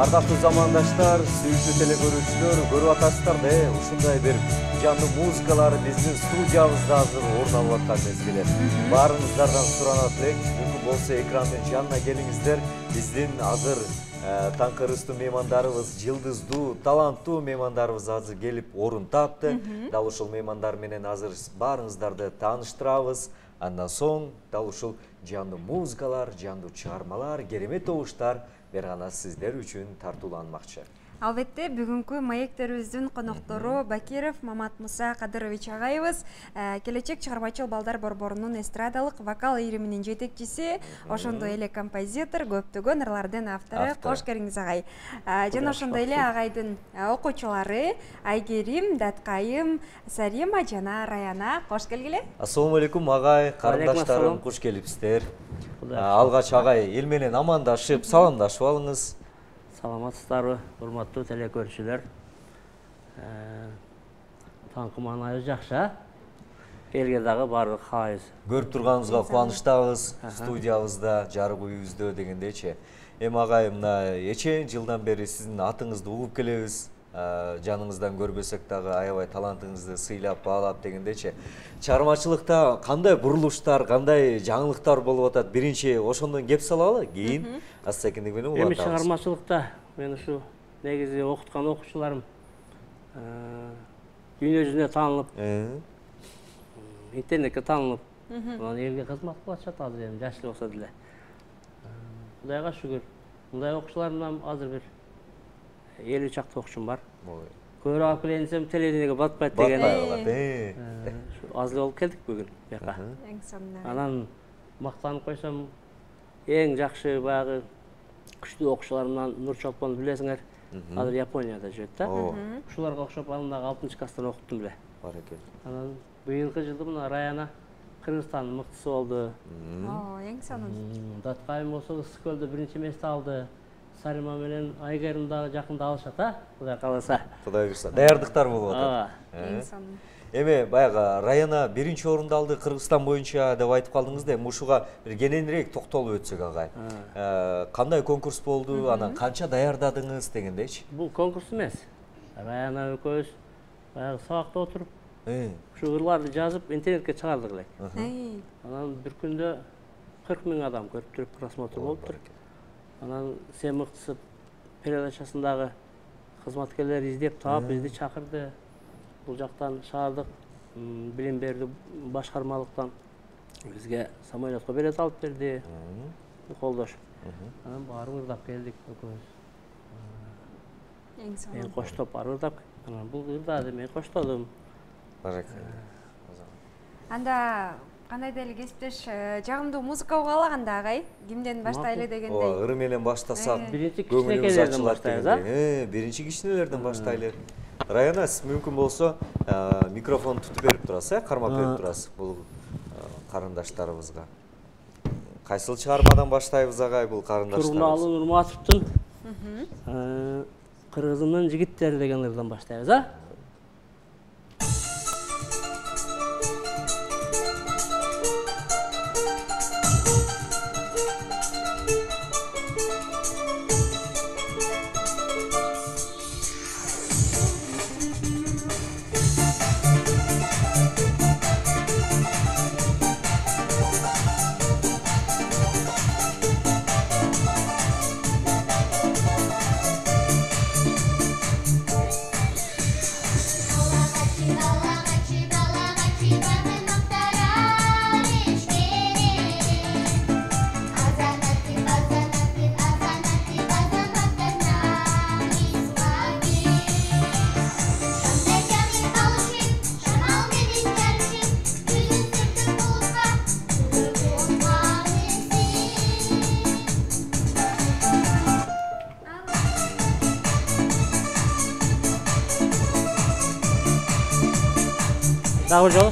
Ардактуу замандаштар, сүйүктүү телекөрүүчүлөр, көрүп атасыздар да, ушундай бир жанды музыкалар биздин студиябызда азыр орун алып аткан мезгил. Баарыңыздардан суранат элек, мүмкүн болсо экрандын жанына келиңиздер. Биздин азыр таңкы ырыстуу меймандарыбыз, жылдыздуу, таланттуу меймандарыбыз азыр келип орун тапты. Дал ушул меймандар менен азыр баарыңыздарды тааныштырабыз. Андан соң дал ушул жанды музыкалар, жанды чыгармалар, керемет добуштар бир гана сиздер үчүн тартууланмакчы. Албетте, бүгүнкү маектерибиздин коноктору Бакиров Мамат Муса Кадырович агайыбыз, келечек чыгармачыл балдар борборунун эстрадалык вокал ийриминин жетекчиси, ошондой эле композитор, көптөгөн ырлардын автору. Кош келиңиз агай. Жана ошондой эле агайдын окуучулары Айгерим, Даткайым, Сарима жана Раяна. Кош келгиле. Ассаламу алейкум агай, карындаштарым, кош келипсиздер. Алгач агай эл менен амандашып, саламдашып алыңыз. Саламатсыздарбы, урматтуу телекөрүүчүлөр. Таңкы маанайыбыз жакшы. Элге дагы баардык каалайбыз. Көрүп турганыбызга кубанычтабыз, студиябызда, жарык үйүбүздө дегендейчи. Эми агай, мына эчен жылдан бери сиздин атыңызды угуп келебиз. Жаныңыздан көрбөсөк дагы аябай талантыңызды сыйлап, баалап дегендейчи. Чыгармачылыкта кандай бурулуштар, кандай жаңылыктар болуп атат? Биринчи ошондон кеп салалы, кийин астакиндик менен улантабыз. Эми чыгармачылыкта мен ушу негизи окуткан окуучуларым дүйнө жүзүнө таанылып, интернетке таанылып, анан элге кызмат кылып атышат азыр эми жаш болсо деле. Кудайга шүгүр. Мындай окуучуларымдан азыр бир 50 чакты окуучум бар. Көрүп алып келейин десем, телевидениеге батпайт деген. Аз эле болуп келдик бүгүн буяка. Анан мактанып койсом, эң жакшы баягы күчтүү окуучуларымдан Нурчолпонду билесиңер. Азыр Японияда жүрөт да. Ушуларга окшоп алдындагы 6-чы класстан окуттум эле. Баракелде. Анан быйылкы жылды мына Раяна Кыргызстандын мыктысы болду. Эң сонун. Даткайым болсо Ысык көлдө биринчи месте алды. Сарима менен Айгерим дагы жакында алышат, Кудай кааласа. Кудай буйрса. Даярдыктар болуп атат. Эң сонун. Эми баягы Раяна биринчи орунду алды Кыргызстан боюнча деп айтып калдыңыз да, ушуга бир кененирээк токтолуп өтсөк агай. Кандай конкурс болду, анан канча даярдадыңыз дегендейчи? Бул конкурс эмес. Раяна экөөбүз баягы сабакта отуруп, ушу ырларды жазып интернетке чыгардык элек. Анан бир күндө 40 000 адам көрүп туруп, просмотр болуптур. Анан Сен мыктысы передачасындагы кызматкерлер издеп таап, бизди чакырды. Бул жактан шаардык билим берди башкармалыктан бизге самолетко билет алып берди. Колдош. Анан баары ырдап келдик экөөбүз. Эң сонун. Мен коштоп баары ырдап, анан бул ырдады, мен коштодум. Баракелде. Анда кандай деле кесиптеш жагымдуу музыка угалаганда агай, кимден баштайлы дегендей. Ыры менен баштасак, биринчи кичинекейлерден баштайлы. Биринчи кичинелерден баштайлы. Раяна, сиз мүмкүн болсо микрофон тутуп берип турасыз, кармап берип турасыз бул карындаштарыбызга. Кайсыл чыгармадан баштайбыз агай бул карындаштарыбыз? Турмалы Нурматовдун Кыргызымдын жигиттери деген ырдан баштайбыз, Дагы жол.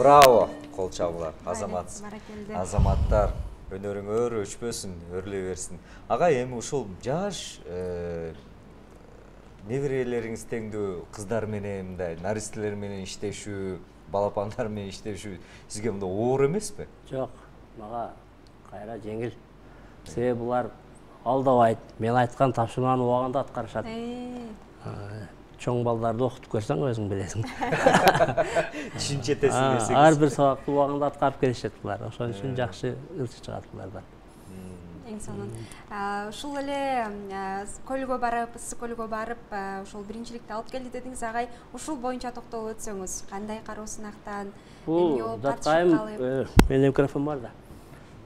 Браво, кол чабуулар. Азамат. Баракелде. Азаматтар, өнөрүңөр өчпөсүн, өрлөй берсин. Ага, эми ушул жаш неберелериңиз теңдүү кыздар менен, мындай наристелер менен иштешүү, балапандар менен иштешүү сизге мындай оор эмеспи? Жок, мага кайра жеңил. Себеби булар алдабайт, мен айткан тапшырманы убагында аткарышат. Чоң балдарды окутуп көрсөң өзүң билесиң. Түшүнчөтесиң десеңиз. Ар бир сабакты убагында аткарып келишет булар. Ошон үчүн жакшы ырчы чыгат булардан. Эң сонун. Ушул эле көлгө барып, ысык көлгө барып, ушул биринчиликти алып келди дедиңиз, агай. Ушул боюнча токтолуп өтсөңүз, кандай кароо сынактан, Бул Жаткайым, менин микрофон бар да.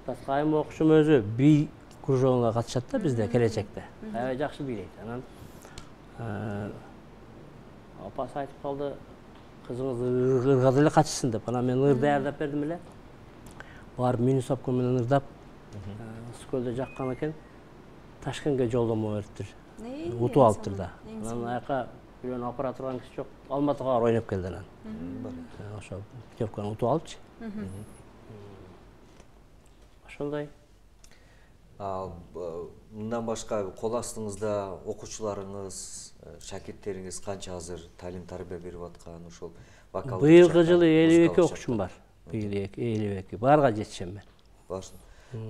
Жаткайым окушум өзү бий кружогуна катышат да бизде келечекте. Аябай жакшы бийлейт. Анан апасы айтып калды, кызыңыз ырга деле катышсын деп. Анан мен ыр даярдап бердим эле. Барып мини сопко менен ырдап, Скөлдө жаккан экен. Ташкентке жолдомо бериптир. Утуп алыптыр да. Анан аяка бирөөнү апара турган киши жок. Алматыга барып ойноп келди анан. Ошо путевканы утуп алыпчы. Ошондой. Мындан башка кол астыңызда окуучуларыңыз, шакирттериңиз канча азыр талим тарбия берип аткан ошол вокал? Быйылкы жылы 52 окуучум бар. Быйыл 52. Барга жетишем мен. Барсын.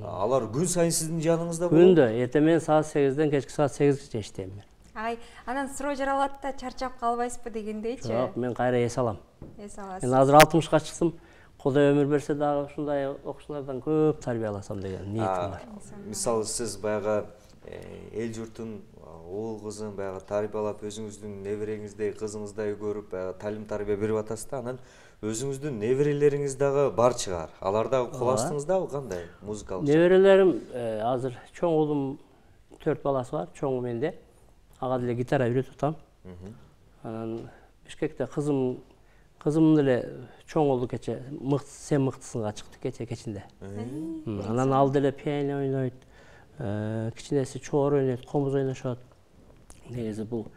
Алар күн сайын сиздин жаныңызда болот? Күндө, эртең саат 8-ден кечки саат 8-гече иштейм мен. Ай, анан суроо жаралат да чарчап калбайсызбы дегендейчи. Жок, мен кайра эс алам. Эс аласыз. Мен азыр 60ка чыктым. Кудай өмүр берсе дагы ушундай окуучулардан көп тарбияласам деген ниетим бар. Мисалы сиз баягы эл журтун уул кызын баягы тарбиялап, өзүңүздүн небереңиздей, кызыңыздай көрүп, талим тарбия берип атасыз да, анан өзүңүздүн неберелериңиз дагы бар чыгар. Алар дагы кол астыңыздабы кандай музыкалык? Неберелерим азыр чоң уулум 4 баласы бар, чоңу менде. Ага деле гитара үйрөтүп атам. Анан Бишкекте кызым деле чоң уулу кече сен мыктысыңга чыкты кечинде. Анан ал деле пианино ойнойт, кичинеси чоор ойнойт, комуз ойношот. Негизи бул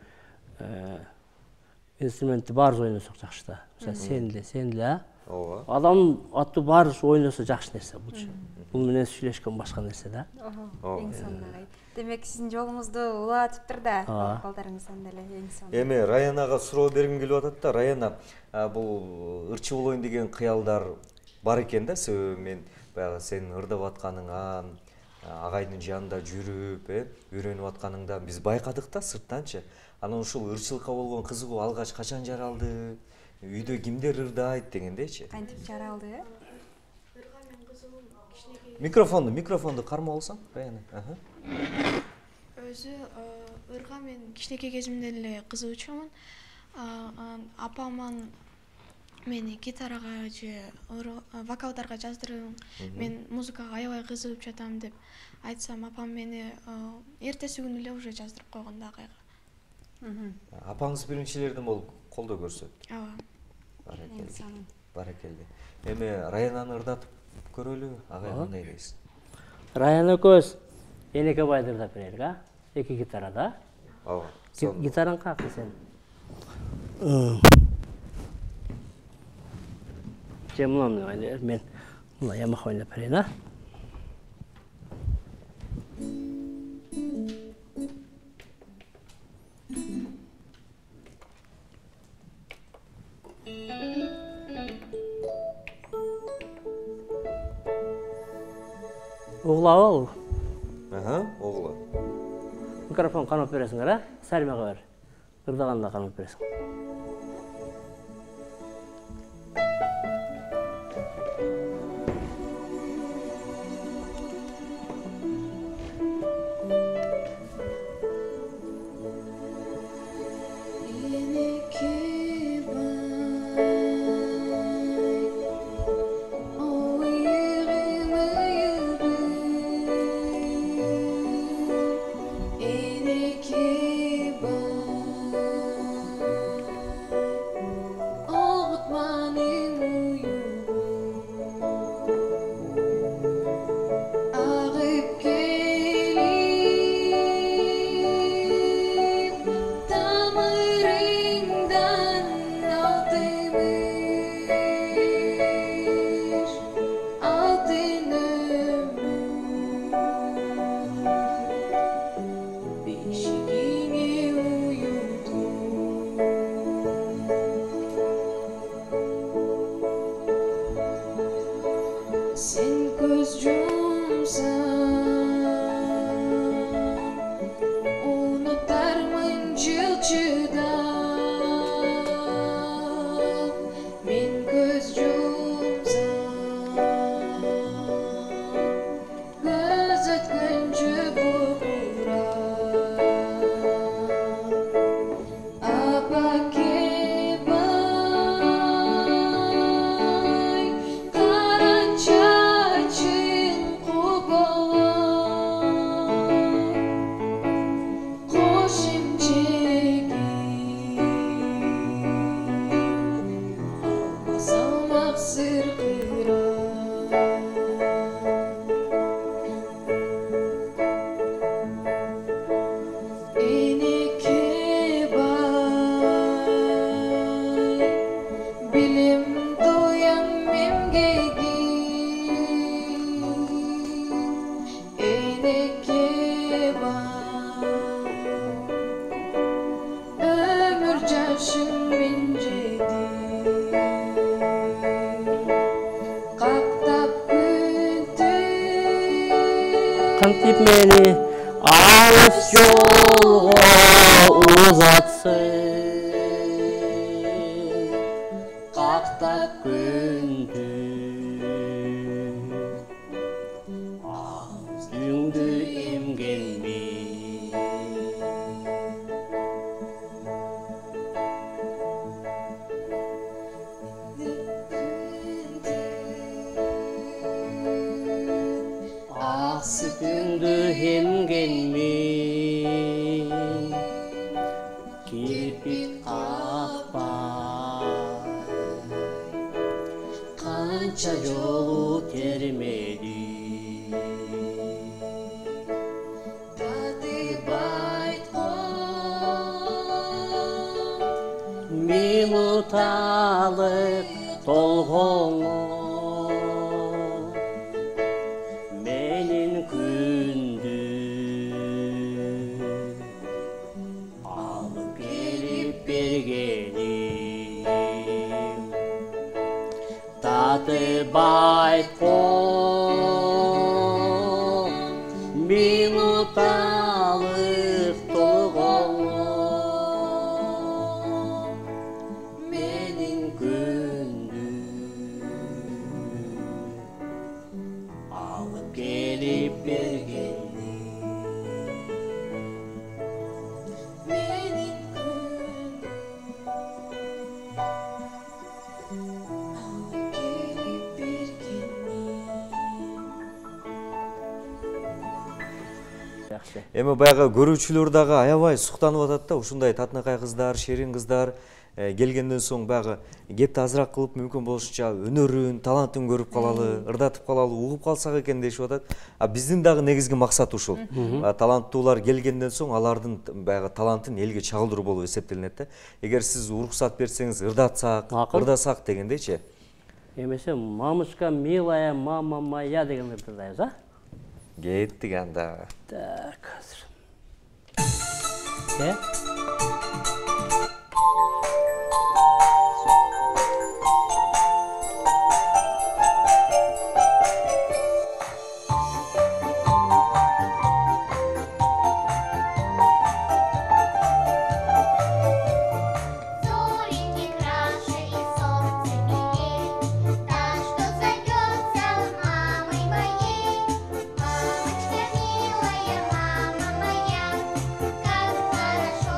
инструментти баарыбыз ойносок жакшы да. Мисалы сен деле, Ооба. Адам аттуу баарыбыз ойносо жакшы нерсе булчу. Бул менен сүйлөшкөн башка нерсе да. Эң сонун агай. Демек сиздин жолуңузду улаатыптыр да, балдарыңыздан деле эң сонун. Эми Раянага суроо бергим келип атат да. Раяна, бул ырчы болоюн деген кыялдар бар экен да, себеби мен баягы сен ырдап атканыңа, агайдын жанында жүрүп, үйрөнүп атканыңда биз байкадык да сырттанчы. Анан ушул ырчылыкка болгон кызыгуу алгач качан жаралды? Үйдө кимдер ырдайт дегендейчи. Кантип жаралды? Микрофонду кармап алсаң, Раяна. Өзү ырга мен кичинекей кезимден эле кызыгуучумун. Апам мени гитарага же вокалдарга жаздырың, мен музыкага аябай кызыгып жатам деп айтсам, апам мени эртеси күнү эле уже жаздырып койгон да агайга. Апаңыз биринчилерден болуп колдоо көрсөт. Ооба. Баракелде. Эми Раянаны ырдатып көрөлү, агай кандай дейсиз? Раяна көз энеке байды ырдап берелик, а? 2 гитарада. Ооба. Гитараң какы сен? Же мунун ойнойт, мен мына Ямаха ойноп берейин, а? Угулабы ал? Угула. Микрофон кармап бересиңер, а? Саримага бер. Ырдаганда кармап бересиң. шыдап мен көз жұмсам көз өткінші бұрқырап апа кебай қаранша чин құбылып қош емшегі салмақ сырқырап енеке бай білім тоям емгегин енеке бай өмір жашың мен жеді қақтап күнту Қантип мені алыс жолға ұзатсын, қақтап күнді сүйіңді емген мен. Ақ сүтіңді емген мен, кирпик қақпай, қанша жолу термедім, татып айтқым минуталық толғоңо менің күнді алып келіп бергенім татып айтқым минуталық толғоңо менің күнді алып келіп бергенім менің күнім келіп бергенім жақсы. Эми баягы көрүүчүлөр дагы аябай суктанып атат да, ушундай татынакай кыздар, шерин кыздар келгенден соң баягы кепти азыраак кылып, мүмкүн болушунча өнөрүн, талантын көрүп калалы, ырдатып калалы, угуп калсак экен дешип атат. А биздин дагы негизги максат ушул. Таланттуулар келгенден соң алардын баягы талантын элге чагылдыруу болуп эсептелинет да. Эгер сиз уруксат берсеңиз, ырдатсак, ырдасак дегендейчи. Эмесе мамочка милая мама моя деген ырдайбыз, а? Кеттик анда. Так, азыр. Зореньки краше и солнце милее, та, что зовется мамой моей. Мамочка милая, мама моя, как хорошо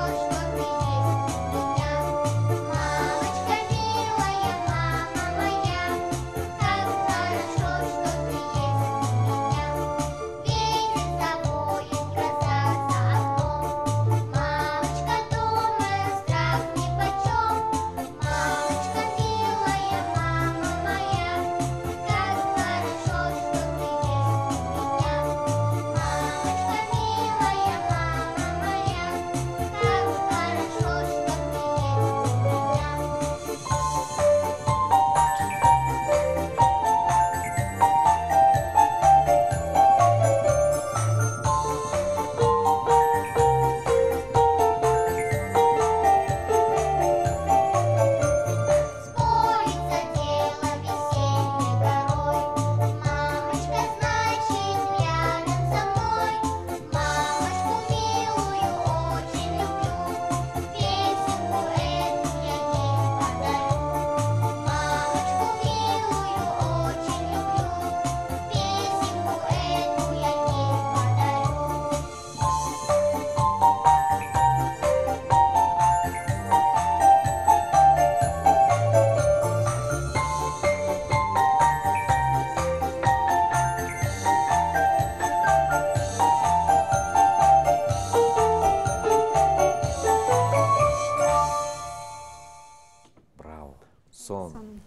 сон.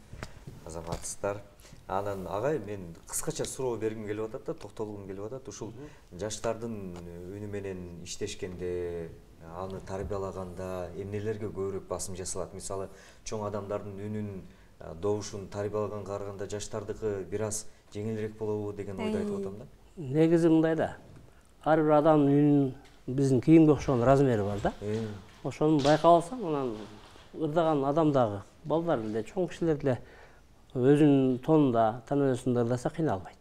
Азаматсыздар. Анан агай мен кыскача суроо бергим келип атат да, токтолгум келип атат. Ушул жаштардын үнү менен иштешкенде, аны тарбиялаганда эмнелерге көбүрөөк басым жасалат? Мисалы, чоң адамдардын үнүн, добушун тарбиялаганга караганда жаштардыкы бир аз жеңилирээк болобу деген ойду айтып атам да. Негизи мындай да. Ар бир адамдын үнүнүн биздин кийимге окшогон размери бар да. Ошону байкап алсаң, анан ырдаган адамдагы балдар эле, чоң кишилер деле өзүнүн тонунда, тананасында ырдаса кыйналбайт.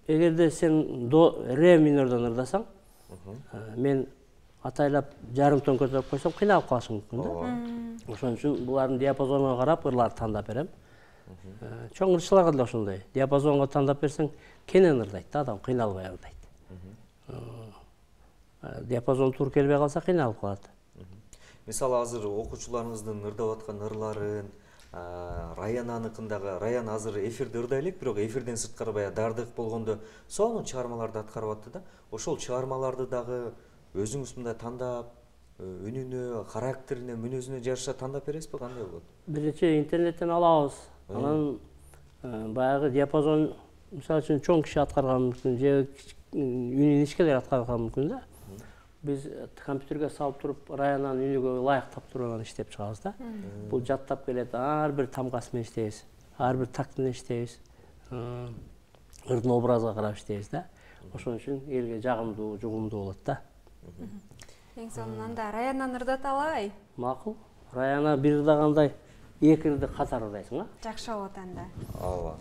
Эгерде сен ре минордон ырдасаң, мен атайлап жарым тон көтөрүп койсом кыйналып калышым мүмкүн да. Ошон үчүн булардын диапазонуна карап ырларды тандап берем. Чоң ырчыларга деле ошондой. Диапазонго тандап берсең, кенен ырдайт да, адам кыйналбай ырдайт. Диапазон туура келбей калса кыйналып калат. Мисалы, азыр окуучуларыңыздын ырдап аткан ырларын, Раян аныкындагы, Раян азыр эфирде ырдай элек, бирок эфирден сырткары баягы дардык болгондо сонун чыгармаларды аткарып атты да. Ошол чыгармаларды дагы өзүңүз мындай тандап, үнүнө, характерине, мүнөзүнө жараша тандап бересизби, кандай болот? Биринчи интернеттен алабыз. Анан баягы диапазон, мисалы үчүн чоң киши аткарган мүмкүн, же үнүн ичкелер аткарган мүмкүн да. Biz kompüterге салып туруп, Раянанын үнүгө ылайыктап туруп анан иштеп чыгабыз да. Бул жаттап келет, ар бир тамгасы менен иштейбиз, ар бир такт менен иштейбиз, ырдын образга карап иштейбиз да. Ошон үчүн элге жагымдуу, жугумдуу болот да. Эң сонунан да Раянан ырдаталай. Макул. Раяна бир ырдагандай эки ырды катар ырдайсың, а? Жакшы болот анда. Ооба.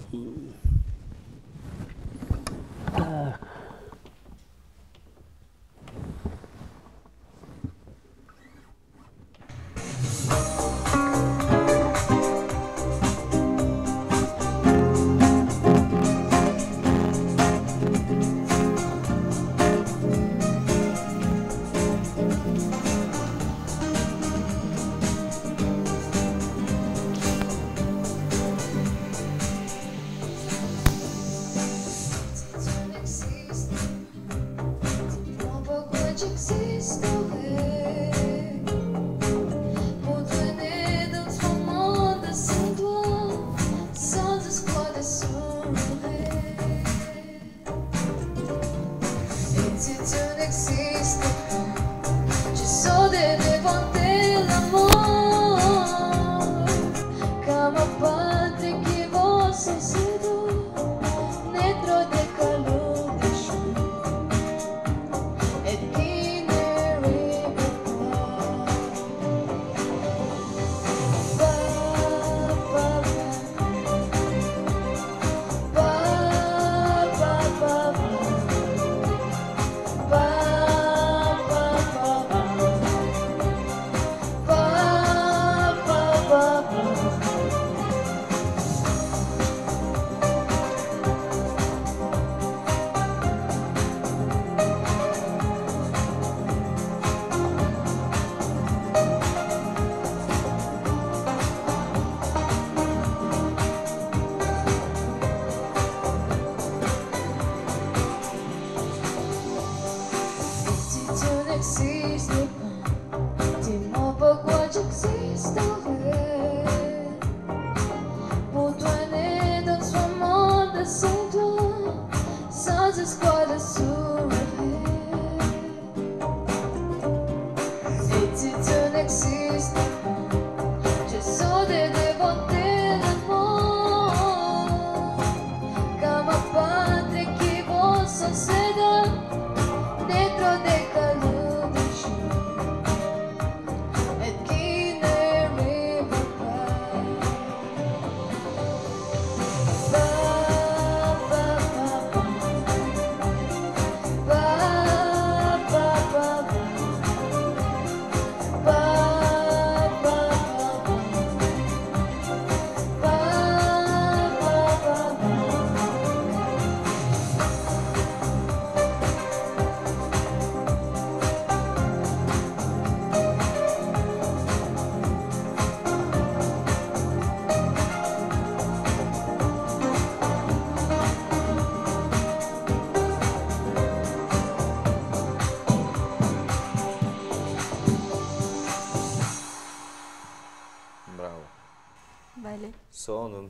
Байлы. Сонун.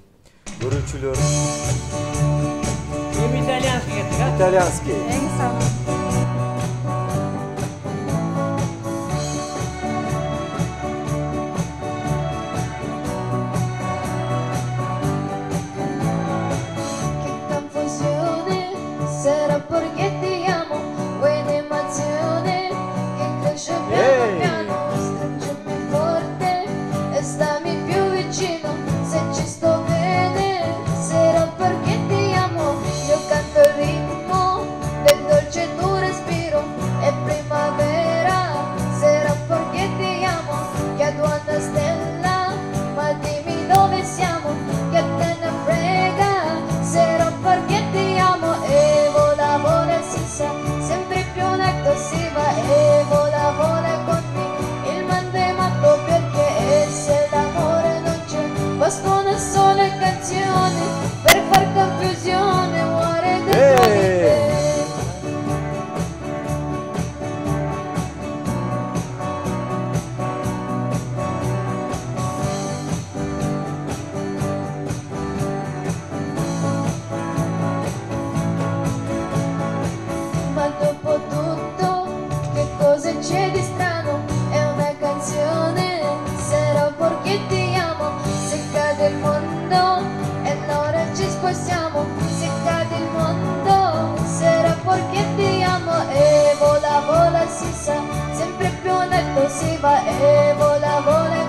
Көрүүчүлөр Эми итальянский кеттик, а? итальянский. Эң сонун. Che confusione, sarà perché ti amo, vuoi un'emozione che cresce piano piano, stringimi forte e stammi più vicino, se ci sto bene, sarà perché ti amo, io canto il ritmo del dolce tuo respiro, è primavera, sarà perché ti amo, che ad una stella, ma dimmi dove siamo, che te ne frega, sarà perché ti amo e vola vola si sa, sempre più netto si va e vola con te, il mondo è matto perché se l'amore non c'è, bastano solo canzoni per far confusione, muore dentro di te. Ma dopo tutto, che cosa c'è di strano? È una canzone, sarà perché ti amo. Se cade il mondo, e allora ci spostiamo. Se cade il mondo, sarà perché ti amo. E vola si sa, sempre più netto si va. E vola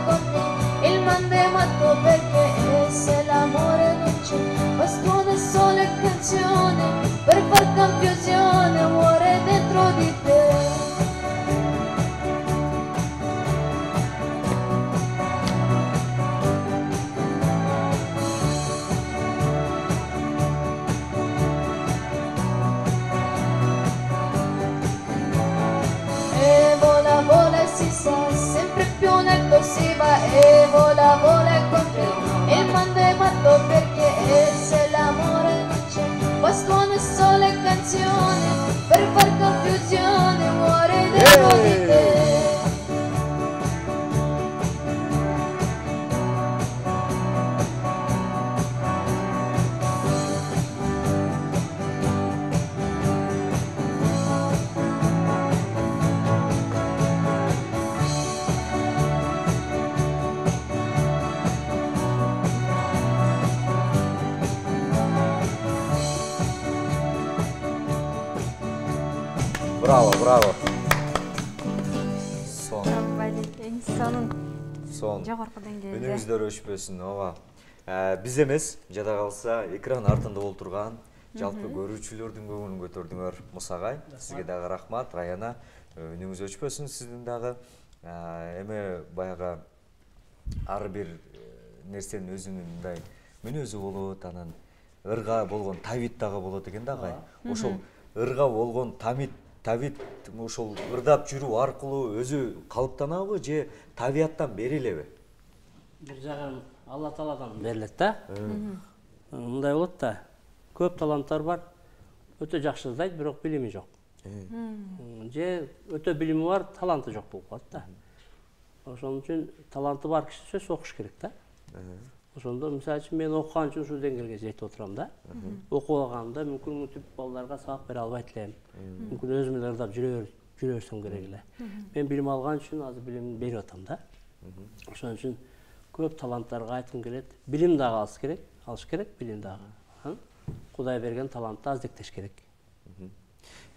con me, il mondo è matto perché se l'amore non c'è, bastano solo canzoni per far confusione, muore dentro di te. E vola si sa, sempre più netto si va e vola con te. Il mondo è matto perché se l'amore non c'è, bastano solo canzoni per far confusione, muore dentro di te. Браво, браво. Сон. Байлы. Эң сонун. Сон. Жогоркудан келди. Үнүңүздөр өчпөсүн, ооба. Биз эмес, жада калса экран артында отурган жалпы көрүүчүлөрдүн көңүлүн көтөрдүңөр. Мусагай, сизге дагы рахмат. Раяна, үнүңүз өчпөсүн сиздин дагы. Эме баягы ар бир нерсенин өзүнүн мындай мүнөзү болот, анан ырга болгон табит дагы болот экен да, агай. Ошол ырга болгон табит ошол ырдап жүрүү аркылуу өзү калыптанабы же табияттан берилеби? Бир жагын Алла Тааладан берилет да. Мындай болот да. Көп таланттар бар. Өтө жакшы ырдайт, бирок билими жок. Же өтө билими бар, таланты жок болуп калат да. Ошон үчүн таланты бар киши сөз окуш керек да. Ошондо мисалы үчүн мен окуган үчүн ушул деңгээлге жетип отурам да. Окуп алганда мүмкүн мынтип балдарга сабак бере албайт элем. Мүмкүн өзүм эле ырдап жүрө берсем керек эле. Мен билим алган үчүн азыр билимди берип атам да. Ошон үчүн көп таланттарга айткым келет. Билим дагы алыш керек, билим дагы. Кудай берген талантты аздектеш керек.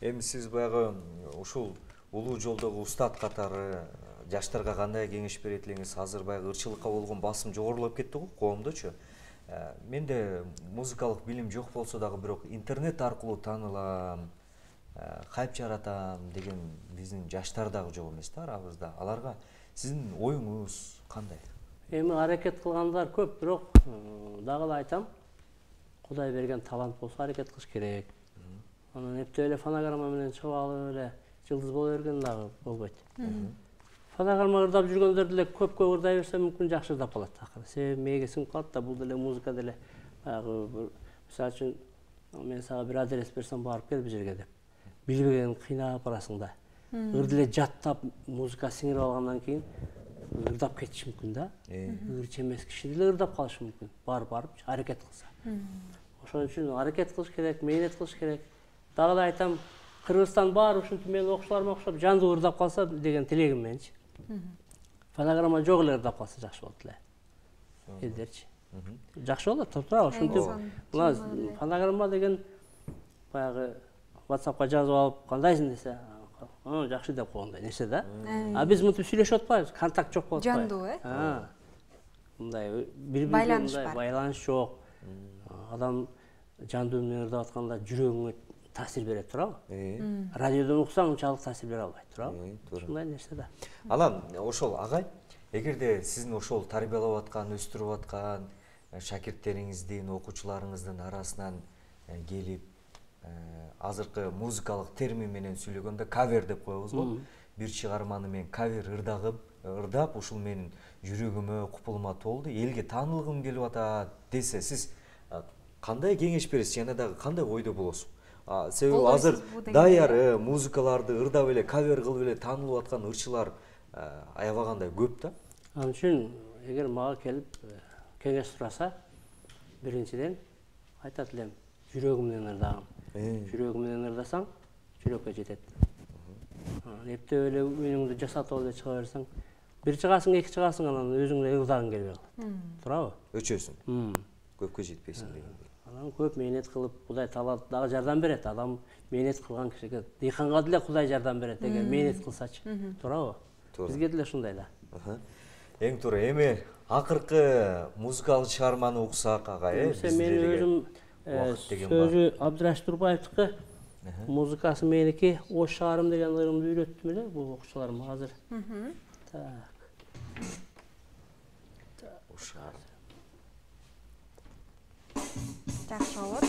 Эми сиз баягы ушул улуу жолдогу устат катары жаштарга кандай кеңеш берет элеңиз? Азыр баягы ырчылыкка болгон басым жогорулап кетти го коомдочу. Менде музыкалык билим жок болсо дагы бирок интернет аркылуу таанылам, хайп жаратам деген биздин жаштар дагы жок эмес да арабызда. Аларга сиздин оюңуз кандай? Эми аракет кылгандар көп, бирок дагы эле айтам, Кудай берген талант болсо аракет кылыш керек. Анан эптеп эле фонограмма менен чыгып алып эле жылдыз боло берген дагы болбойт. Фонограмма ырдап жүргөндөр деле көп ырдай берсе мүмкүн жакшы ырдап калат акыры. Себеби мээге сиңип калат да, бул деле музыка деле баягы мисалы үчүн мен сага бир адрес берсем барып кел бул жерге деп. Билбеген кыйнап барасың да. Ыр деле жаттап музыка сиңирип алгандан кийин ырдап кетиши мүмкүн да. Ырчы эмес киши деле ырдап калышы мүмкүн. Барып аракет кылса. Ошон үчүн аракет кылыш керек, мээнет кылыш керек. Дагы да айтам, Кыргызстан баары ушинтип менин окуучуларыма окшоп жандуу ырдап калса деген тилегим менчи. Фонограмма жок эле ырдап калса жакшы болот эле. Элдерчи. Жакшы болот, туура. Ушинтип мына фонограмма деген баягы WhatsAppка жазып алып, кандайсың десе, жакшы деп койгондой нерсе да. А биз мынтип сүйлөшүп атпайбыз, контакт жок болуп атпайбы? Жандуу, Мындай бири-бирине байланыш жок. Адам жандуу менен ырдап атканда жүрөгүңө таасир берет, туурабы? Радиодон уксаң унчалык таасир бере албайт, туурабы? Ушундай нерсе да. Анан ошол агай, эгерде сиздин ошол тарбиялап аткан, өстүрүп аткан шакирттериңиздин, окуучуларыңыздын арасынан келип азыркы музыкалык термин менен сүйлөгөндө кавер деп коебуз го. Бир чыгарманы мен кавер ырдап, ушул менин жүрөгүмө, купулума толду, элге таанылгым келип атат десе, сиз кандай кеңеш бересиз жана дагы кандай ойдо болосуз? Себеби азыр даяры музыкаларды ырдап эле, кавер кылып эле таанылып аткан ырчылар аябагандай көп да. Ал үчүн эгер мага келип кеңеш сураса, биринчиден айтат элем, жүрөгүм менен ырдагам. Жүрөгүм менен ырдасаң, жүрөккө жетет. Эптеп эле үнүңдү жасатып эле чыга берсең, бир чыгасың, эки чыгасың, анан өзүң эле ырдагың келбей калат. Туурабы? Өчөсүң. Көпкө жетпейсиң дегендей. Анан көп мээнет кылып, Кудай Таала дагы жардам берет. Адам мээнет кылган кишиге, дыйканга деле Кудай жардам берет, эгер мээнет кылсачы. Туурабы? Бизге деле ушундай да. Эң туура. Эми акыркы музыкалык чыгарманы уксак агай, мен өзүм сөзү Абдыраш Турбаевдики, музыкасы меники, Ош шаарым деген ырымды үйрөттүм эле бул окуучуларым азыр. Так. Ош шаар. Жакшы болот.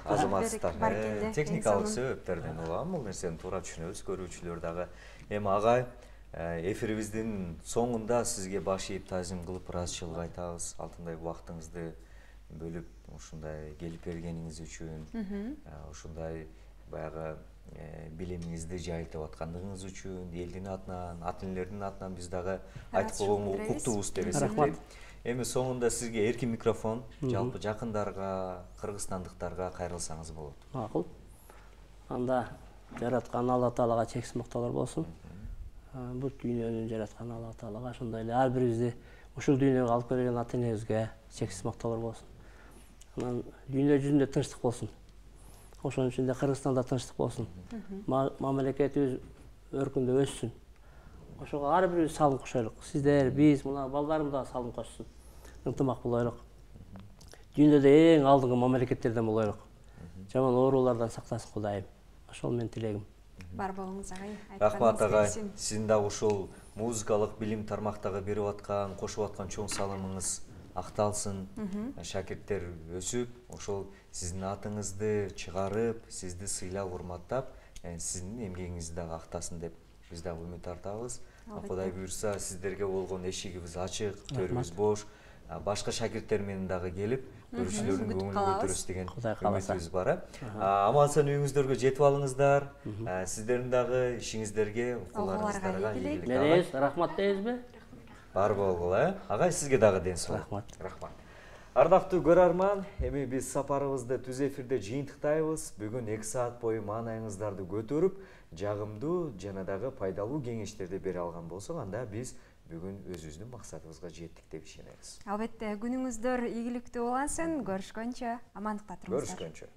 азаматсыздар Бар экенде, техникалык эң сонун. себептерден улам бул нерсени туура түшүнөбүз көрүүчүлөр дагы. Эми агай эфирибиздин соңунда сизге баш ийип таазим кылып ыраазычылык айтабыз. Алтындай убактыңызды бөлүп ушундай келип бергениңиз үчүн, ушундай баягы билимиңизди жайылтып аткандыгыңыз үчүн элдин атынан, ата энелердин атынан биз дагы айтып койгонго укуктуубуз деп эсептейм. Эми соңунда сизге эркин микрофон, жалпы жакындарга, кыргызстандыктарга кайрылсаңыз болот. Макул. Анда жараткан Алла Таалага чексиз мактаулар болсун. Бул дүйнөнү жараткан Алла Таалага, ошондой эле ар бирибизди ушул дүйнөгө алып келген ата энебизге чексиз мактаулар болсун. Анан дүйнө жүзүндө тынчтык болсун. Ошонун ичинде Кыргызстанда тынчтык болсун. Мамлекетибиз өркүндө өссүн. Ошого ар бирибиз салым кошойлук. Сиздер, биз, мына балдарым да салым кошсун. Ынтымак болойлук. Дүйнөдө эң алдыңкы мамлекеттерден болойлук. Жаман оорулардан сактасын Кудайым. Ошол менин тилегим. Бар болуңуз агай. Рахмат агай. Сиздин дагы ушул музыкалык билим тармактагы берип аткан, кошуп аткан чоң салымыңыз акталсын. Шакирттер өсүп, ошол сиздин атыңызды чыгарып, сизди сыйлап, урматтап, сиздин эмгегиңизди дагы актасын деп биз дагы үмүт артабыз. Кудай буйрса, сиздерге болгон эшигибиз ачык, төрүбүз бош. Башка шакирттер менен дагы келип, көрүүчүлөрдүн көңүлүн көтөрөбүз деген үмүтүбүз бар. Аман-сан үйүңүздөргө жетип алыңыздар. Сиздердин дагы ишиңиздерге, окууларыңыздарга ийгилик. Беребиз, рахмат дейбизби? Бар болгула, агай сизге дагы ден соолук. Рахмат. Рахмат. Ардактуу көрөрман, эми биз сапарыбызды түз эфирде жыйынтыктайбыз. Бүгүн 2 саат бою маанайыңыздарды көтөрүп, жагымдуу жана дагы пайдалуу кеңештерди бере алган болсок, анда биз бүгүн өзүбүздүн максатыбызга жеттик деп ишенебиз. Албетте, күнүңүздөр ийгиликтүү болсун. Көрүшкөнчө, амандыкта туруңуздар. Көрүшкөнчө.